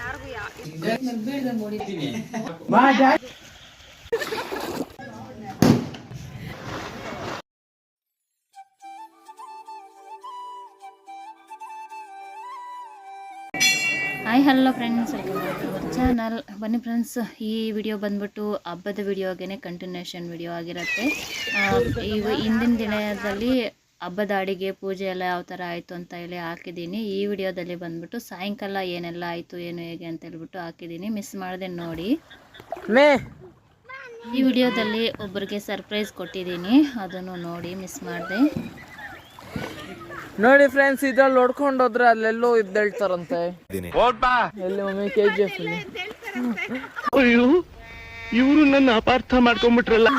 Hi hello friends, welcome back to our channel. ಬನ್ನಿ friends, ಈ video ಬಂದ್ಬಿಟ್ಟು ಹಬ್ಬದ ವಿಡಿಯೋಗೆ ಕಂಟಿನ್ಯೂಷನ್ ವಿಡಿಯೋ ಆಗಿರುತ್ತೆ. ಹಿಂದಿನ ದಿನದಲ್ಲಿ ಹಬ್ಬದ ಅಡಿಗೆ ಪೂಜೆ ಎಲ್ಲ ಯಾವ ಥರ ಆಯಿತು ಅಂತ ಹೇಳಿ ಹಾಕಿದ್ದೀನಿ. ಈ ವಿಡಿಯೋದಲ್ಲಿ ಬಂದ್ಬಿಟ್ಟು ಸಾಯಂಕಾಲ ಏನೆಲ್ಲ ಆಯಿತು ಏನು ಹೇಗೆ ಅಂತ ಹೇಳ್ಬಿಟ್ಟು ಹಾಕಿದ್ದೀನಿ. ಮಿಸ್ ಮಾಡದೆ ನೋಡಿ. ಈ ವಿಡಿಯೋದಲ್ಲಿ ಒಬ್ಬರಿಗೆ ಸರ್ಪ್ರೈಸ್ ಕೊಟ್ಟಿದ್ದೀನಿ, ಅದನ್ನು ನೋಡಿ ಮಿಸ್ ಮಾಡಿದೆ ನೋಡಿ ಫ್ರೆಂಡ್ಸ್. ಇದ್ರಲ್ಲಿ ಹೊಡ್ಕೊಂಡು ಹೋದ್ರೆ ಅಲ್ಲೆಲ್ಲೋ ಇದ್ದೇಳ್ತಾರಂತೆ. ಎಲ್ಲಿ ಮಮ್ಮಿ KGF ಅಯ್ಯೋ, ಇವರು ನನ್ನ ಅಪಾರ್ಥ ಮಾಡ್ಕೊಂಡ್ಬಿಟ್ರಲ್ಲ.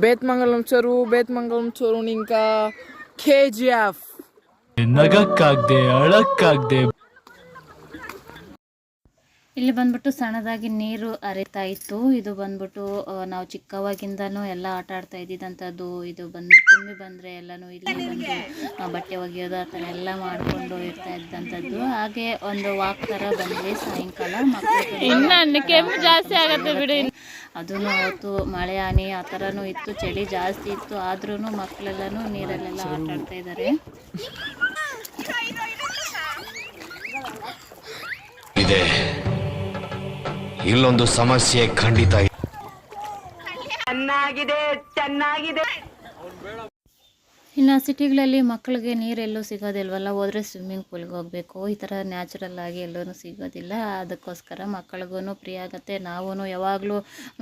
ಬೇತ್ಮಂಗಲಂ ಚೋರು ನಿಂಕ KGF ನಗಕ್ಕಾಗ್ದೆ ಅಳಕ್ಕಾಗ್ದೆ. ಇಲ್ಲಿ ಬಂದ್ಬಿಟ್ಟು ಸಣ್ಣದಾಗಿ ನೀರು ಹರಿತಾ ಇತ್ತು. ಇದು ಬಂದ್ಬಿಟ್ಟು ನಾವು ಚಿಕ್ಕವಾಗಿಂದನೂ ಎಲ್ಲ ಆಟ ಆಡ್ತಾ ಇದ್ದಿದ್ದಂಥದ್ದು. ಇದು ಬಂದು ತುಂಬಿ ಬಂದರೆ ಎಲ್ಲನೂ ಇಲ್ಲಿ ಬಂದು ಬಟ್ಟೆ ಒಗೆಯೋದು ಆ ಥರ ಎಲ್ಲ ಮಾಡಿಕೊಂಡು ಇರ್ತಾ ಇದ್ದಂಥದ್ದು. ಹಾಗೆ ಒಂದು ವಾಕ್ ಥರ ಬಂದ್ವಿ ಸಾಯಂಕಾಲ. ಮಕ್ಕಳು ಕೆಮ್ಮು ಜಾಸ್ತಿ ಆಗುತ್ತೆ ಬಿಡಿ. ಅದೂ ಅವತ್ತು ಮಳೆ ಹಾನಿ ಆ ಥರನೂ ಇತ್ತು, ಚಳಿ ಜಾಸ್ತಿ ಇತ್ತು. ಆದ್ರೂ ಮಕ್ಕಳೆಲ್ಲನೂ ನೀರಲ್ಲೆಲ್ಲ ಆಟ ಆಡ್ತಾ ಇದ್ದಾರೆ. ಇಲ್ಲೊಂದು ಸಮಸ್ಯೆ ಖಂಡಿತ ಚೆನ್ನಾಗಿದೆ. ಇನ್ನು ಸಿಟಿಗಳಲ್ಲಿ ಮಕ್ಕಳಿಗೆ ನೀರೆಲ್ಲೂ ಸಿಗೋದಿಲ್ವಲ್ಲ, ಹೋದರೆ ಸ್ವಿಮ್ಮಿಂಗ್ ಪೂಲ್ಗೆ ಹೋಗಬೇಕು. ಈ ಥರ ನ್ಯಾಚುರಲ್ ಆಗಿ ಎಲ್ಲೂ ಸಿಗೋದಿಲ್ಲ. ಅದಕ್ಕೋಸ್ಕರ ಮಕ್ಕಳಿಗೂ ಫ್ರೀ ಆಗುತ್ತೆ. ನಾವು ಯಾವಾಗಲೂ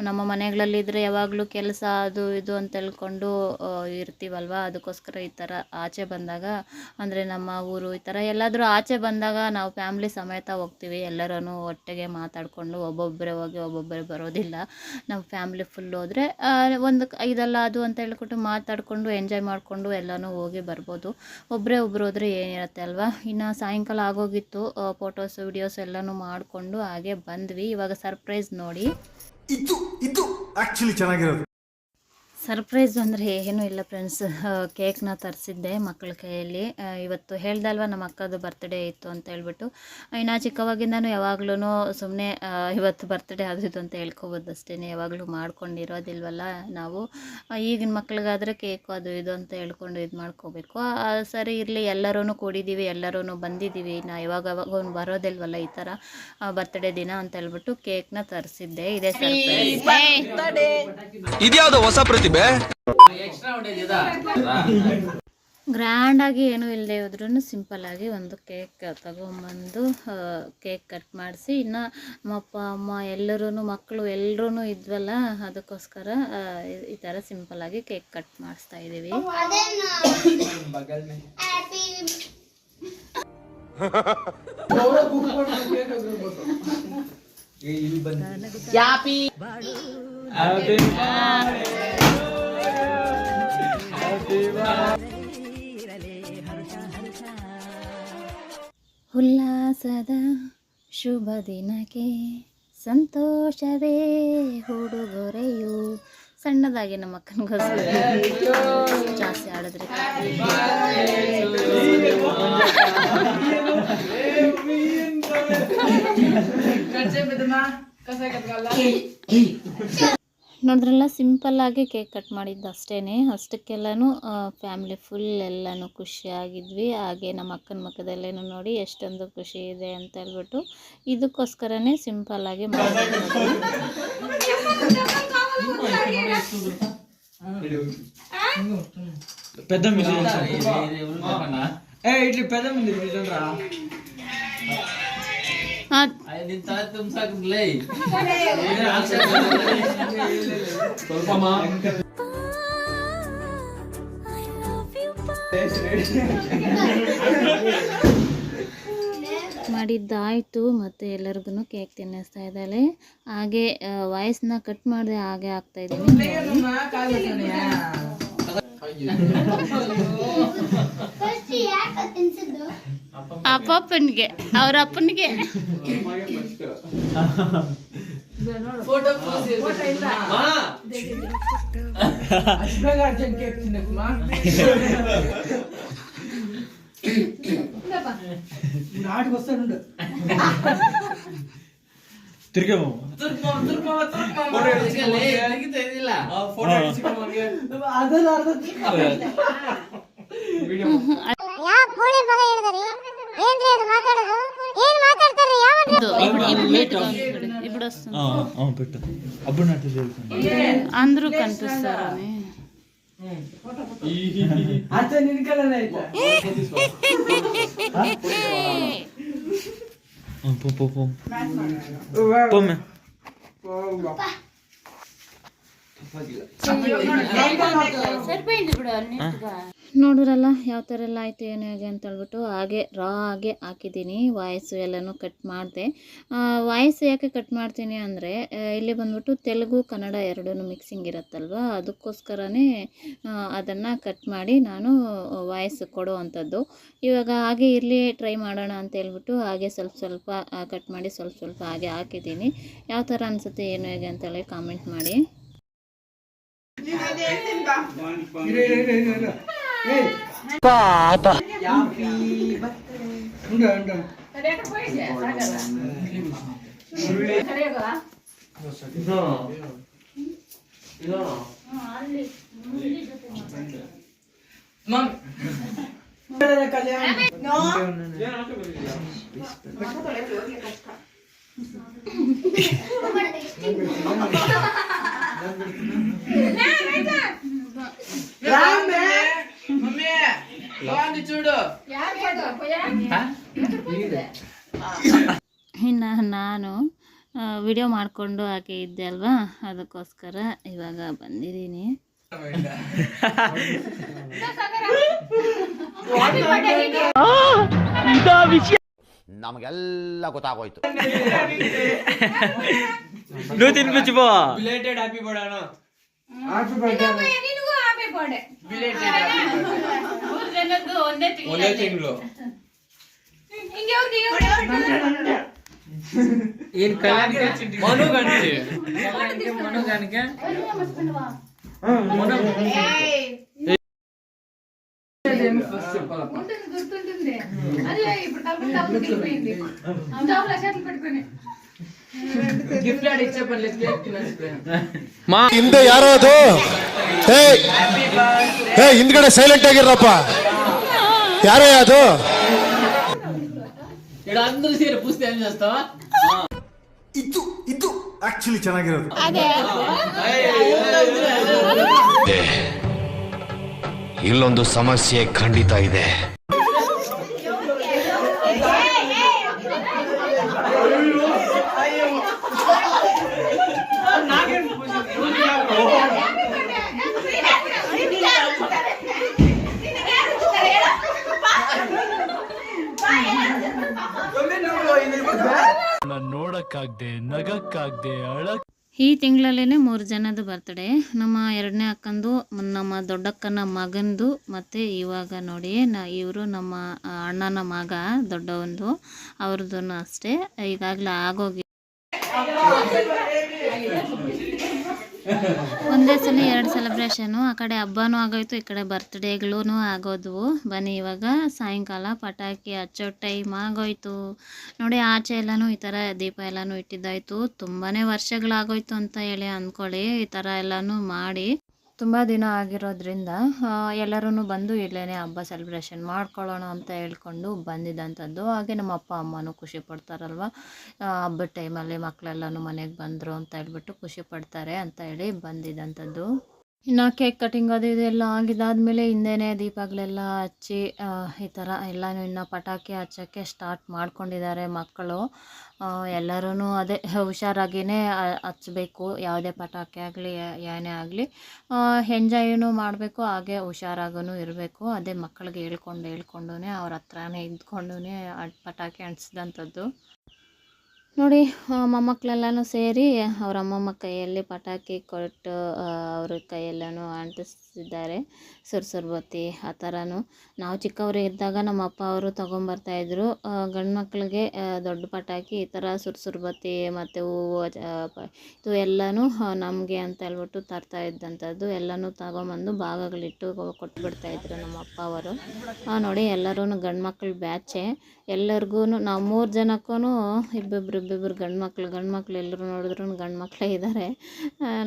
ನಮ್ಮ ಮನೆಗಳಲ್ಲಿದ್ದರೆ ಯಾವಾಗಲೂ ಕೆಲಸ ಅದು ಇದು ಅಂತ ಹೇಳ್ಕೊಂಡು ಇರ್ತೀವಲ್ವ. ಅದಕ್ಕೋಸ್ಕರ ಈ ಥರ ಆಚೆ ಬಂದಾಗ, ಅಂದರೆ ನಮ್ಮ ಊರು ಈ ಥರ ಎಲ್ಲಾದರೂ ಆಚೆ ಬಂದಾಗ ನಾವು ಫ್ಯಾಮ್ಲಿ ಸಮೇತ ಹೋಗ್ತೀವಿ. ಎಲ್ಲರೂ ಒಟ್ಟಿಗೆ ಮಾತಾಡಿಕೊಂಡು ಒಬ್ಬೊಬ್ಬರೇ ಹೋಗಿ ಒಬ್ಬೊಬ್ಬರೇ ಬರೋದಿಲ್ಲ. ನಾವು ಫ್ಯಾಮ್ಲಿ ಫುಲ್ ಹೋದರೆ ಒಂದು ಇದಲ್ಲ ಅದು ಅಂತ ಹೇಳ್ಬಿಟ್ಟು ಮಾತಾಡಿಕೊಂಡು ಎಂಜಾಯ್ ಮಾಡಿಕೊಂಡು ಎಲ್ಲನೂ ಹೋಗಿ ಬರ್ಬೋದು. ಒಬ್ಬರೇ ಒಬ್ಬರು ಹೋದರೆ ಏನಿರುತ್ತೆ ಅಲ್ವಾ. ಇನ್ನು ಸಾಯಂಕಾಲ ಆಗೋಗಿತ್ತು. ಫೋಟೋಸ್ ವಿಡಿಯೋಸ್ ಎಲ್ಲನೂ ಮಾಡಿಕೊಂಡು ಹಾಗೆ ಬಂದ್ವಿ. ಇವಾಗ ಸರ್ಪ್ರೈಸ್ ನೋಡಿ. ಇದು ಆ್ಯಕ್ಚುಲಿ ಚೆನ್ನಾಗಿರೋದು. ಸರ್ಪ್ರೈಸ್ ಅಂದರೆ ಏನೂ ಇಲ್ಲ ಫ್ರೆಂಡ್ಸ್. ಕೇಕ್ನ ತರಿಸಿದ್ದೆ ಮಕ್ಕಳ ಕೈಯಲ್ಲಿ. ಇವತ್ತು ಹೇಳ್ದಲ್ವ ನಮ್ಮ ಅಕ್ಕದು ಬರ್ತ್ಡೇ ಇತ್ತು ಅಂತ ಹೇಳ್ಬಿಟ್ಟು. ಇನ್ನು ಚಿಕ್ಕವಾಗಿಂದನೂ ಯಾವಾಗ್ಲೂ ಸುಮ್ಮನೆ ಇವತ್ತು ಬರ್ತ್ಡೇ ಅದು ಇದು ಅಂತ ಹೇಳ್ಕೊಬೋದು ಅಷ್ಟೇ. ಯಾವಾಗಲೂ ಮಾಡ್ಕೊಂಡಿರೋದಿಲ್ವಲ್ಲ ನಾವು. ಈಗಿನ ಮಕ್ಳಿಗಾದರೆ ಕೇಕು ಅದು ಇದು ಅಂತ ಹೇಳ್ಕೊಂಡು ಇದು ಮಾಡ್ಕೋಬೇಕು. ಸರಿ ಇರಲಿ, ಎಲ್ಲರೂ ಕೂಡಿದ್ದೀವಿ, ಎಲ್ಲರೂ ಬಂದಿದ್ದೀವಿ, ಯಾವಾಗ ಬರೋದಿಲ್ವಲ್ಲ ಈ ಥರ ಬರ್ತ್ಡೇ ದಿನ ಅಂತ ಹೇಳ್ಬಿಟ್ಟು ಕೇಕ್ನ ತರಿಸಿದ್ದೆ. ಇದೇ ಸರ್ಪ್ರೈಸ್. ಇದ್ಯಾವುದು ಹೊಸ ಪ್ರತಿಭೆ. ಗ್ರ್ಯಾಂಡ್ ಆಗಿ ಏನೂ ಇಲ್ಲದೆ ಹೋದ್ರೂ ಸಿಂಪಲ್ ಆಗಿ ಒಂದು ಕೇಕ್ ತಗೊಂಬಂದು ಕೇಕ್ ಕಟ್ ಮಾಡಿಸಿ, ಇನ್ನು ನಮ್ಮಪ್ಪ ಅಮ್ಮ ಎಲ್ಲರೂ ಮಕ್ಕಳು ಎಲ್ಲರೂ ಇದ್ವಲ್ಲ, ಅದಕ್ಕೋಸ್ಕರ ಈ ಥರ ಸಿಂಪಲ್ ಆಗಿ ಕೇಕ್ ಕಟ್ ಮಾಡಿಸ್ತಾ ಇದ್ದೀವಿ. ಉಲ್ಲಾಸದ ಶುಭ ದಿನಕ್ಕೆ ಸಂತೋಷವೇ ಹುಡುಗೊರೆಯು. ಸಣ್ಣದಾಗಿ ನಮ್ಮ ಅಕ್ಕನಿಗೋಸ್ಕರ, ಜಾಸ್ತಿ ಆಡಿದ್ರೆ ನೋಡಿದ್ರಲ್ಲ, ಸಿಂಪಲ್ಲಾಗಿ ಕೇಕ್ ಕಟ್ ಮಾಡಿದ್ದು ಅಷ್ಟೇ. ಅಷ್ಟಕ್ಕೆಲ್ಲನೂ ಫ್ಯಾಮ್ಲಿ ಫುಲ್ ಎಲ್ಲನೂ ಖುಷಿಯಾಗಿದ್ವಿ. ಹಾಗೆ ನಮ್ಮ ಅಕ್ಕನ ಮುಖದಲ್ಲೇನು ನೋಡಿ ಎಷ್ಟೊಂದು ಖುಷಿ ಇದೆ ಅಂತ ಹೇಳ್ಬಿಟ್ಟು ಇದಕ್ಕೋಸ್ಕರನೇ ಸಿಂಪಲ್ಲಾಗಿ ಮಾಡಿದ್ದು. ಮಾಡಿದ್ದಾಯಿತು. ಮತ್ತು ಎಲ್ಲರಿಗೂ ಕೇಕ್ ತಿನ್ನಿಸ್ತಾ ಇದ್ದಾಳೆ. ಹಾಗೆ ವಾಯ್ಸ್ನ ಕಟ್ ಮಾಡಿದೆ ಹಾಗೆ ಆಗ್ತಾ ಇದ್ದೀನಿ. ಅಪ್ಪನಿಗೆ, ಅವ್ರ ಅಪ್ಪನಿಗೆ అందరూ కనిపిస్తారని సరిపోయింది ఇప్పుడు అన్నిటిగా ನೋಡಿರಲ್ಲ ಯಾವ ಥರ ಎಲ್ಲ ಆಯಿತು ಏನು ಹೇಗೆ ಅಂತ ಹೇಳ್ಬಿಟ್ಟು ಹಾಗೆ ಹಾಗೆ ಹಾಕಿದ್ದೀನಿ ವಾಯ್ಸು ಎಲ್ಲನೂ ಕಟ್ ಮಾಡಿದೆ. ವಾಯ್ಸ್ ಯಾಕೆ ಕಟ್ ಮಾಡ್ತೀನಿ ಅಂದರೆ ಇಲ್ಲಿ ಬಂದ್ಬಿಟ್ಟು ತೆಲುಗು ಕನ್ನಡ ಎರಡೂ ಮಿಕ್ಸಿಂಗ್ ಇರುತ್ತಲ್ವ, ಅದಕ್ಕೋಸ್ಕರನೇ ಅದನ್ನು ಕಟ್ ಮಾಡಿ ನಾನು ವಾಯ್ಸ್ ಕೊಡೋ ಅಂಥದ್ದು. ಇವಾಗ ಹಾಗೆ ಇರಲಿ ಟ್ರೈ ಮಾಡೋಣ ಅಂತ ಹೇಳ್ಬಿಟ್ಟು ಹಾಗೆ ಸ್ವಲ್ಪ ಸ್ವಲ್ಪ ಕಟ್ ಮಾಡಿ ಸ್ವಲ್ಪ ಸ್ವಲ್ಪ ಹಾಗೆ ಹಾಕಿದ್ದೀನಿ. ಯಾವ ಥರ ಅನಿಸುತ್ತೆ ಏನು ಹೇಗೆ ಅಂತೇಳಿ ಕಾಮೆಂಟ್ ಮಾಡಿ. ಇನ್ನು ನಾನು ವಿಡಿಯೋ ಮಾಡಿಕೊಂಡು ಹಾಗೆ ಇದ್ದೆ ಅಲ್ವಾ, ಅದಕ್ಕೋಸ್ಕರ ಇವಾಗ ಬಂದಿದ್ದೀನಿ. ನಮಗೆಲ್ಲ ಗೊತ್ತಾಗೋಯ್ತು. నువ్వు తినిపించిపో. ಹಿಂದೆ ಯಾರೋ ಅದು ಹಿಂದ್ಗಡೆ ಸೈಲೆಂಟ್ ಆಗಿರಪ್ಪ, ಯಾರೋ ಅದು అందరూ సేరు పూస్తే ఏం చేస్తావా? ಇದು ಇದು ಆಕ್ಚುಲಿ ಚೆನ್ನಾಗಿರೋದು. ಇಲ್ಲೊಂದು ಸಮಸ್ಯೆ ಖಂಡಿತ ಇದೆ. ನೋಡಕ್ಕಾಗ್ದೆ, ನಗಕ್ಕಾಗ್ದೆ, ಈ ತಿಂಗಳಲ್ಲೇ 3 ಜನದ ಬರ್ತ್ಡೇ. ನಮ್ಮ 2ನೇ ಅಕ್ಕಂದು, ನಮ್ಮ ದೊಡ್ಡಕ್ಕನ ಮಗಂದು, ಮತ್ತು ಇವಾಗ ನೋಡಿ ಇವರು ನಮ್ಮ ಅಣ್ಣನ ಮಗ ದೊಡ್ಡವಂದು, ಅವ್ರದ್ದು ಅಷ್ಟೇ. ಈಗಾಗಲೇ ಆಗೋಗಿ ಒಂದೇ ಸಲ 2 ಸೆಲೆಬ್ರೇಷನು, ಆ ಕಡೆ ಹಬ್ಬನೂ ಆಗೋಯ್ತು, ಈ ಕಡೆ ಬರ್ತ್ಡೇಗಳೂ ಆಗೋದ್ವು. ಬನ್ನಿ ಇವಾಗ ಸಾಯಂಕಾಲ ಪಟಾಕಿ ಹಚ್ಚೋ ಟೈಮ್ ಆಗೋಯ್ತು ನೋಡಿ. ಆಚೆ ಎಲ್ಲನೂ ಈ ಥರ ದೀಪ ಎಲ್ಲನೂ ಇಟ್ಟಿದ್ದಾಯಿತು. ತುಂಬಾ ವರ್ಷಗಳಾಗೋಯ್ತು ಅಂತ ಹೇಳಿ ಅಂದ್ಕೊಳ್ಳಿ. ಈ ಥರ ಎಲ್ಲನೂ ಮಾಡಿ ತುಂಬ ದಿನ ಆಗಿರೋದ್ರಿಂದ ಎಲ್ಲರೂ ಬಂದು ಇಲ್ಲೇ ಹಬ್ಬ ಸೆಲೆಬ್ರೇಷನ್ ಮಾಡ್ಕೊಳ್ಳೋಣ ಅಂತ ಹೇಳ್ಕೊಂಡು ಬಂದಿದ್ದಂಥದ್ದು. ಹಾಗೆ ನಮ್ಮ ಅಪ್ಪ ಅಮ್ಮನೂ ಖುಷಿ ಪಡ್ತಾರಲ್ವ, ಹಬ್ಬದ ಟೈಮಲ್ಲಿ ಮಕ್ಕಳೆಲ್ಲನೂ ಮನೆಗೆ ಬಂದರು ಅಂತ ಹೇಳ್ಬಿಟ್ಟು ಖುಷಿ ಪಡ್ತಾರೆ ಅಂತ ಹೇಳಿ ಬಂದಿದ್ದಂಥದ್ದು. ಇನ್ನು ಕೇಕ್ ಕಟಿಂಗ್ ಅದು ಇದೆಲ್ಲ ಆಗಿದ್ದಾದಮೇಲೆ ಹಿಂದೆನೇ ದೀಪಗಳೆಲ್ಲ ಹಚ್ಚಿ ಈ ಥರ ಎಲ್ಲನೂ ಇನ್ನು ಪಟಾಕಿ ಹಚ್ಚೋಕ್ಕೆ ಸ್ಟಾರ್ಟ್ ಮಾಡ್ಕೊಂಡಿದ್ದಾರೆ ಮಕ್ಕಳು. ಎಲ್ಲರೂ ಅದೇ ಹುಷಾರಾಗಿಯೇ ಹಚ್ಚಬೇಕು, ಯಾವುದೇ ಪಟಾಕಿ ಆಗಲಿ ಏನೇ ಆಗಲಿ ಎಂಜಾಯ್ನೂ ಮಾಡಬೇಕು, ಹಾಗೆ ಹುಷಾರಾಗೂ ಇರಬೇಕು. ಅದೇ ಮಕ್ಕಳಿಗೆ ಹೇಳ್ಕೊಂಡು ಅವ್ರ ಹತ್ರನೇ ಇದ್ಕೊಂಡು ಪಟಾಕಿ ಅಂಟಿಸಿದಂಥದ್ದು. ನೋಡಿ ಮೊಮ್ಮಕ್ಕಳೆಲ್ಲನೂ ಸೇರಿ ಅವ್ರ ಅಮ್ಮಮ್ಮ ಕೈಯಲ್ಲಿ ಪಟಾಕಿ ಕೊಟ್ಟು ಅವ್ರ ಕೈಯೆಲ್ಲನೂ ಅಂಟಿಸ್ತಿದ್ದಾರೆ ಸುರ್ಸುರ್ ಬತ್ತಿ ಆ ಥರನೂ. ನಾವು ಚಿಕ್ಕವರು ಇದ್ದಾಗ ನಮ್ಮ ಅಪ್ಪ ಅವರು ತೊಗೊಂಬರ್ತಾಯಿದ್ರು. ಗಂಡು ಮಕ್ಕಳಿಗೆ ದೊಡ್ಡ ಪಟಾಕಿ ಈ ಥರ ಸುರ್ಸುರ್ ಬತ್ತಿ ಮತ್ತು ಹೂವು ಇದು ಎಲ್ಲನೂ ನಮಗೆ ಅಂತ ಹೇಳ್ಬಿಟ್ಟು ತರ್ತಾ ಇದ್ದಂಥದ್ದು ಎಲ್ಲನೂ ತಗೊಂಬಂದು ಭಾಗಗಳಿಟ್ಟು ಕೊಟ್ಬಿಡ್ತಾಯಿದ್ರು ನಮ್ಮ ಅಪ್ಪ ಅವರು. ನೋಡಿ ಎಲ್ಲರೂ ಗಂಡು ಮಕ್ಕಳು ಬ್ಯಾಚೆ. ಎಲ್ಲರಿಗೂ ನಾವು 3 ಜನಕ್ಕೂ ಇಬ್ಬಿಬ್ರು ಗಂಡು ಮಕ್ಳು ಎಲ್ಲರೂ ನೋಡಿದ್ರು ಗಂಡು ಮಕ್ಕಳೇ ಇದ್ದಾರೆ.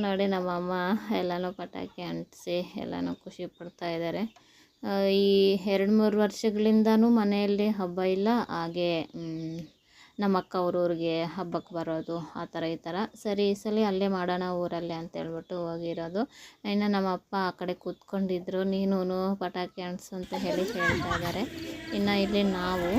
ನೋಡಿ ನಮ್ಮಮ್ಮ ಎಲ್ಲನೂ ಪಟಾಕಿ ಅಂಟಿಸಿ ಎಲ್ಲನೂ ಖುಷಿ ಪಡ್ತಾ ಇದ್ದಾರೆ. ಈ 2-3 ವರ್ಷಗಳಿಂದನೂ ಮನೆಯಲ್ಲಿ ಹಬ್ಬ ಇಲ್ಲ. ಹಾಗೆ ನಮ್ಮ ಅಕ್ಕ ಊರಿಗೆ ಹಬ್ಬಕ್ಕೆ ಬರೋದು ಆ ಥರ ಈ ಥರ. ಸರಿ ಈ ಸಲ ಅಲ್ಲೇ ಮಾಡೋಣ ಊರಲ್ಲೇ ಅಂತ ಹೇಳ್ಬಿಟ್ಟು ಹೋಗಿರೋದು. ಇನ್ನು ನಮ್ಮ ಅಪ್ಪ ಆ ಕಡೆ ಕೂತ್ಕೊಂಡಿದ್ರು, ನೀನು ಪಟಾಕಿ ಅಂಟಿಸು ಅಂತ ಹೇಳ್ತಾ ಇದ್ದಾರೆ. ಇನ್ನು ಇಲ್ಲಿ ನಾವು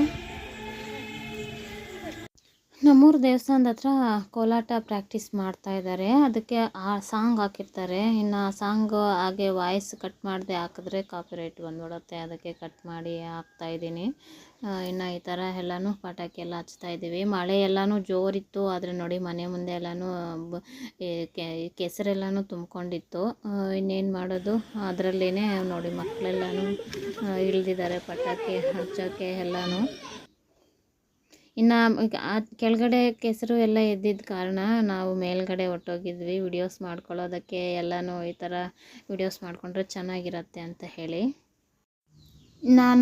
ನಮ್ಮೂರು ದೇವಸ್ಥಾನದ ಹತ್ರ ಕೋಲಾಟ ಪ್ರಾಕ್ಟೀಸ್ ಮಾಡ್ತಾ ಇದ್ದಾರೆ. ಅದಕ್ಕೆ ಆ ಸಾಂಗ್ ಹಾಕಿರ್ತಾರೆ. ಇನ್ನು ಆ ಸಾಂಗು ಹಾಗೆ ವಾಯ್ಸ್ ಕಟ್ ಮಾಡದೆ ಹಾಕಿದ್ರೆ ಕಾಪಿರೈಟ್ ಬಂದ್ಬಿಡುತ್ತೆ. ಅದಕ್ಕೆ ಕಟ್ ಮಾಡಿ ಹಾಕ್ತಾಯಿದ್ದೀನಿ. ಇನ್ನು ಈ ಥರ ಎಲ್ಲನೂ ಪಟಾಕಿ ಎಲ್ಲ ಹಚ್ತಾ ಇದ್ದೀವಿ. ಮಳೆ ಎಲ್ಲನೂ ಜೋರಿತ್ತು. ಆದರೆ ನೋಡಿ ಮನೆ ಮುಂದೆ ಎಲ್ಲನೂ ಕೆಸರೆಲ್ಲನೂ ತುಂಬ್ಕೊಂಡಿತ್ತು. ಇನ್ನೇನು ಮಾಡೋದು, ಅದರಲ್ಲೇ ನೋಡಿ ಮಕ್ಕಳೆಲ್ಲನೂ ಇಳಿದಿದ್ದಾರೆ ಪಟಾಕಿ ಹಚ್ಚೋಕ್ಕೆ ಎಲ್ಲನೂ. ಇನ್ನು ಕೆಳಗಡೆ ಕೆಸರು ಎಲ್ಲ ಎದ್ದಿದ್ದ ಕಾರಣ ನಾವು ಮೇಲ್ಗಡೆ ಹೊರ್ಟೋಗಿದ್ವಿ ವಿಡಿಯೋಸ್ ಮಾಡ್ಕೊಳ್ಳೋದಕ್ಕೆ. ಎಲ್ಲನೂ ಈ ಥರ ವಿಡಿಯೋಸ್ ಮಾಡಿಕೊಂಡ್ರೆ ಚೆನ್ನಾಗಿರತ್ತೆ ಅಂತ ಹೇಳಿ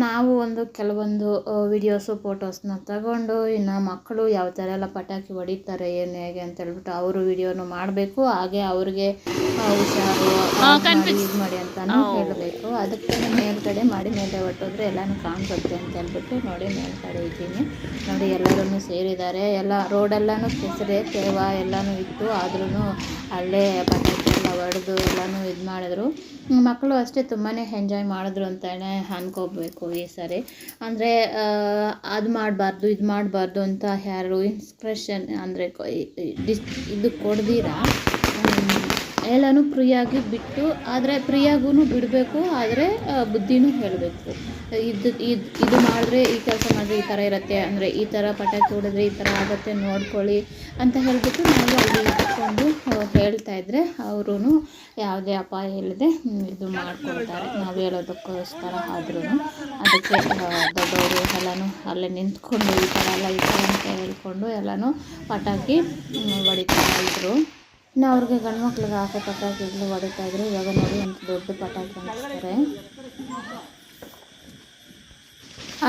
ನಾವು ಕೆಲವೊಂದು ವಿಡಿಯೋಸು ಫೋಟೋಸ್ನ ತಗೊಂಡು, ಇನ್ನು ಮಕ್ಕಳು ಯಾವ ಥರ ಎಲ್ಲ ಪಟಾಕಿ ಹೊಡಿತಾರೆ ಏನು ಹೇಗೆ ಅಂತ ಹೇಳ್ಬಿಟ್ಟು ಅವರು ವಿಡಿಯೋನು ಮಾಡಬೇಕು. ಹಾಗೆ ಅವ್ರಿಗೆ ಹುಷಾರು ಇದು ಮಾಡಿ ಅಂತಲೂ ಹೇಳಬೇಕು. ಅದಕ್ಕೆ ಮೇಲ್ಗಡೆ ಮಾಡಿ ಮೇಲೆ ಹೊಟ್ಟೋದ್ರೆ ಎಲ್ಲನೂ ಕಾಣಿಸುತ್ತೆ ಅಂತ ಹೇಳ್ಬಿಟ್ಟು ನೋಡಿ ಮೇಲ್ಗಡೆ ಇದ್ದೀನಿ. ನೋಡಿ ಎಲ್ಲರೂ ಸೇರಿದ್ದಾರೆ. ಎಲ್ಲ ರೋಡೆಲ್ಲನೂ ಕೆಸರೆ ತೇವ ಎಲ್ಲನೂ ಇತ್ತು. ಆದ್ರೂ ಅಲ್ಲೇ ಪಟಾಕಿ ಎಲ್ಲ ಹೊಡೆದು ಎಲ್ಲನೂ ಇದು ಮಾಡಿದ್ರು. ಮಕ್ಕಳು ಅಷ್ಟೇ ತುಂಬಾ ಎಂಜಾಯ್ ಮಾಡಿದ್ರು ಅಂತಲೇ ಅನ್ಕೋಬೇಕು ಈ ಸರಿ. ಅಂದರೆ ಅದು ಮಾಡಬಾರ್ದು ಇದು ಮಾಡಬಾರ್ದು ಅಂತ ಯಾರು ಇನ್ಸ್ಪ್ರೆಷನ್ ಅಂದರೆ ಇದು ಕೊಡ್ದಿರ ಎಲ್ಲನೂ ಫ್ರೀಯಾಗಿ ಬಿಟ್ಟು, ಆದರೆ ಫ್ರೀಯಾಗೂ ಬಿಡಬೇಕು, ಆದರೆ ಬುದ್ಧಿನೂ ಹೇಳಬೇಕು. ಇದು ಮಾಡಿದ್ರೆ ಈ ಕೆಲಸ ಮಾಡಿದ್ರೆ ಈ ಥರ ಇರುತ್ತೆ, ಅಂದರೆ ಈ ಥರ ಪಟಾಕಿ ಹೊಡೆದ್ರೆ ಈ ಥರ ಆಗುತ್ತೆ ನೋಡ್ಕೊಳ್ಳಿ ಅಂತ ಹೇಳಿಬಿಟ್ಟು ನಾವು ಅಲ್ಲಿ ಇಟ್ಕೊಂಡು ಹೇಳ್ತಾಯಿದ್ರೆ ಅವರು ಯಾವುದೇ ಅಪಾಯ ಇಲ್ಲದೆ ಇದು ಮಾಡ್ಕೊಳ್ತಾರೆ. ನಾವು ಹೇಳೋದಕ್ಕೋಸ್ಕರ ಆದ್ರೂ ಅದಕ್ಕೆ ದೊಡ್ಡವರು ಎಲ್ಲನೂ ಅಲ್ಲೇ ನಿಂತ್ಕೊಂಡು ಈ ಥರ ಅಂತ ಹೇಳ್ಕೊಂಡು ಎಲ್ಲನೂ ಪಟಾಕಿ ಹೊಡಿತಾ ಇದ್ರು. ಇನ್ನು ಅವ್ರಿಗೆ ಗಂಡು ಮಕ್ಳಿಗೆ ಹಾಕೋ ಪಟಾಕಿಗಳು ಹೊಡಿತಾಯಿದ್ರು. ಇವಾಗ ನೋಡಿ ಅಂತ ದೊಡ್ಡ ಪಟಾಕಿ ಅಂಟಿಸ್ತಾರೆ.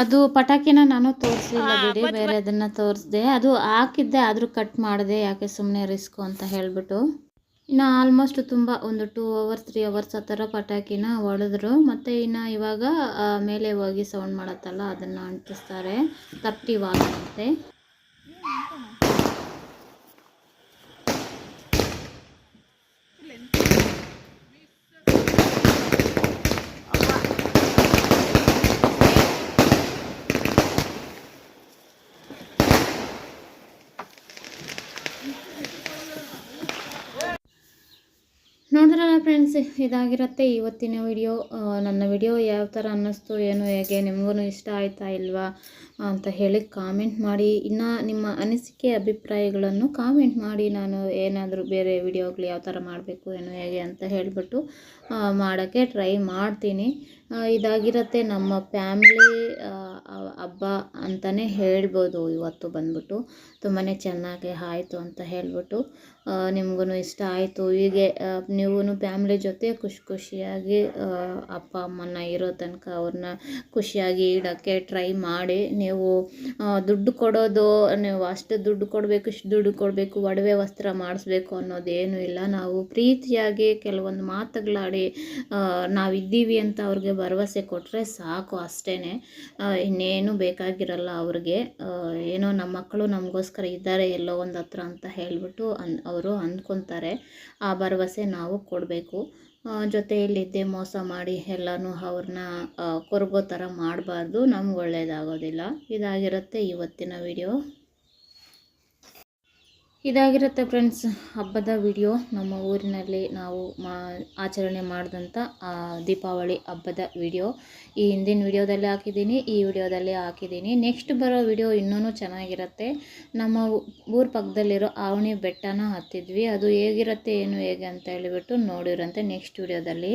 ಅದು ಪಟಾಕಿನ ನಾನು ತೋರಿಸಿಲ್ಲ ಬಿಡಿ, ಬೇರೆ ಅದನ್ನು ತೋರಿಸಿದೆ. ಅದು ಹಾಕಿದ್ದೆ ಆದರೂ ಕಟ್ ಮಾಡಿದೆ, ಯಾಕೆ ಸುಮ್ಮನೆ ರಿಸ್ಕು ಅಂತ ಹೇಳಿಬಿಟ್ಟು. ಇನ್ನು ಆಲ್ಮೋಸ್ಟ್ ತುಂಬ ಒಂದು 2 hours 3 hours ಆ ಥರ ಪಟಾಕಿನ ಹೊಡೆದ್ರು. ಮತ್ತು ಇನ್ನು ಇವಾಗ ಮೇಲೆ ಹೋಗಿ ಸೌಂಡ್ ಮಾಡುತ್ತಲ್ಲ ಅದನ್ನು ಅಂಟಿಸ್ತಾರೆ. 30 ವಾಟ್ ಅಂತೆ. ನೋಡಿದ್ರಲ್ಲ ಫ್ರೆಂಡ್ಸ್, ಇದಾಗಿರುತ್ತೆ ಇವತ್ತಿನ ವಿಡಿಯೋ. ನನ್ನ ವಿಡಿಯೋ ಯಾವ ಥರ ಅನ್ನಿಸ್ತು ಏನು ಹೇಗೆ, ನಿಮಗೂ ಇಷ್ಟ ಆಯಿತಾ ಇಲ್ವಾ ಅಂತ ಹೇಳಿ ಕಾಮೆಂಟ್ ಮಾಡಿ. ಇನ್ನು ನಿಮ್ಮ ಅನಿಸಿಕೆ ಅಭಿಪ್ರಾಯಗಳನ್ನು ಕಾಮೆಂಟ್ ಮಾಡಿ. ನಾನು ಏನಾದರೂ ಬೇರೆ ವಿಡಿಯೋಗಳು ಯಾವ ಥರ ಮಾಡಬೇಕು ಏನು ಹೇಗೆ ಅಂತ ಹೇಳಿಬಿಟ್ಟು ಮಾಡೋಕ್ಕೆ ಟ್ರೈ ಮಾಡ್ತೀನಿ. ಇದಾಗಿರುತ್ತೆ ನಮ್ಮ ಫ್ಯಾಮ್ಲಿ ಹಬ್ಬ ಅಂತಲೇ ಹೇಳ್ಬೋದು. ಇವತ್ತು ಬಂದ್ಬಿಟ್ಟು ತುಂಬಾ ಚೆನ್ನಾಗಿ ಆಯಿತು ಅಂತ ಹೇಳ್ಬಿಟ್ಟು ನಿಮಗೂ ಇಷ್ಟ ಆಯಿತು. ಹೀಗೆ ನೀವು ಫ್ಯಾಮ್ಲಿ ಜೊತೆ ಖುಷಿಯಾಗಿ ಅಪ್ಪ ಅಮ್ಮನ ಇರೋ ತನಕ ಅವ್ರನ್ನ ಖುಷಿಯಾಗಿ ಇಡೋಕ್ಕೆ ಟ್ರೈ ಮಾಡಿ. ನೀವು ದುಡ್ಡು ಕೊಡೋದು, ನೀವು ಅಷ್ಟು ದುಡ್ಡು ಕೊಡಬೇಕು ಇಷ್ಟು ದುಡ್ಡು ಕೊಡಬೇಕು ಒಡವೆ ವಸ್ತ್ರ ಮಾಡಿಸ್ಬೇಕು ಅನ್ನೋದೇನೂ ಇಲ್ಲ. ನಾವು ಪ್ರೀತಿಯಾಗಿ ಕೆಲವೊಂದು ಮಾತುಗಳಾಡಿ ನಾವಿದ್ದೀವಿ ಅಂತ ಅವ್ರಿಗೆ ಭರವಸೆ ಕೊಟ್ಟರೆ ಸಾಕು, ಅಷ್ಟೇ. ಇನ್ನೇನು ಬೇಕಾಗಿರಲ್ಲ ಅವ್ರಿಗೆ. ಏನೋ ನಮ್ಮ ಮಕ್ಕಳು ನಮಗೋಸ್ಕರ ಇದ್ದಾರೆ ಎಲ್ಲೋ ಒಂದು ಹತ್ರ ಅಂತ ಹೇಳಿಬಿಟ್ಟು ಅವರು ಅಂದ್ಕೊತಾರೆ. ಆ ಭರವಸೆ ನಾವು ಕೊಡಬೇಕು. ಜೊತೆಯಲ್ಲಿದ್ದೇ ಮೋಸ ಮಾಡಿ ಎಲ್ಲನೂ ಅವ್ರನ್ನ ಕೊರಗೋ ಥರ ಮಾಡಬಾರ್ದು, ನಮ್ಗೆ ಒಳ್ಳೆಯದಾಗೋದಿಲ್ಲ. ಇದಾಗಿರುತ್ತೆ ಇವತ್ತಿನ ವಿಡಿಯೋ. ಇದಾಗಿರುತ್ತೆ ಫ್ರೆಂಡ್ಸ್ ಹಬ್ಬದ ವಿಡಿಯೋ. ನಮ್ಮ ಊರಿನಲ್ಲಿ ನಾವು ಆಚರಣೆ ಮಾಡಿದಂಥ ದೀಪಾವಳಿ ಹಬ್ಬದ ವಿಡಿಯೋ ಈ ಹಿಂದಿನ ವಿಡಿಯೋದಲ್ಲಿ ಹಾಕಿದ್ದೀನಿ, ಈ ವಿಡಿಯೋದಲ್ಲಿ ಹಾಕಿದ್ದೀನಿ. ನೆಕ್ಸ್ಟ್ ಬರೋ ವಿಡಿಯೋ ಇನ್ನೂ ಚೆನ್ನಾಗಿರುತ್ತೆ. ನಮ್ಮ ಊರ ಪಕ್ಕದಲ್ಲಿರೋ ಆವಣಿ ಬೆಟ್ಟನ ಹತ್ತಿದ್ವಿ. ಅದು ಹೇಗಿರುತ್ತೆ ಏನು ಹೇಗೆ ಅಂತ ಹೇಳಿಬಿಟ್ಟು ನೋಡಿರಂತೆ ನೆಕ್ಸ್ಟ್ ವಿಡಿಯೋದಲ್ಲಿ.